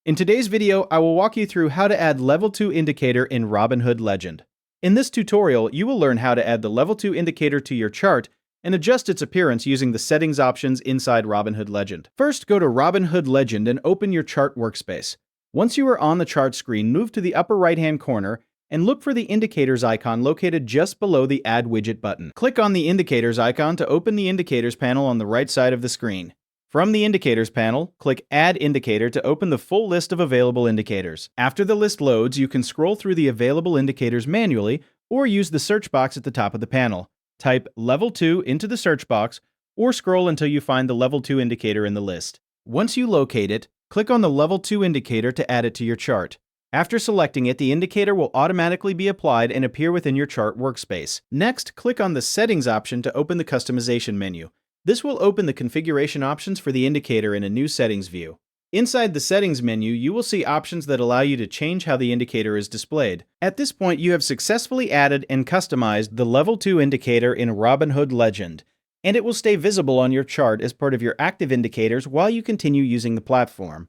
In today's video, I will walk you through how to add Level 2 indicator in Robinhood Legend. In this tutorial, you will learn how to add the Level 2 indicator to your chart and adjust its appearance using the settings options inside Robinhood Legend. First, go to Robinhood Legend and open your chart workspace. Once you are on the chart screen, move to the upper right-hand corner and look for the indicators icon located just below the Add Widget button. Click on the indicators icon to open the indicators panel on the right side of the screen. From the Indicators panel, click Add Indicator to open the full list of available indicators. After the list loads, you can scroll through the available indicators manually or use the search box at the top of the panel. Type Level 2 into the search box or scroll until you find the Level 2 indicator in the list. Once you locate it, click on the Level 2 indicator to add it to your chart. After selecting it, the indicator will automatically be applied and appear within your chart workspace. Next, click on the Settings option to open the Customization menu. This will open the configuration options for the indicator in a new settings view. Inside the settings menu, you will see options that allow you to change how the indicator is displayed. At this point, you have successfully added and customized the Level 2 indicator in Robinhood Legend, and it will stay visible on your chart as part of your active indicators while you continue using the platform.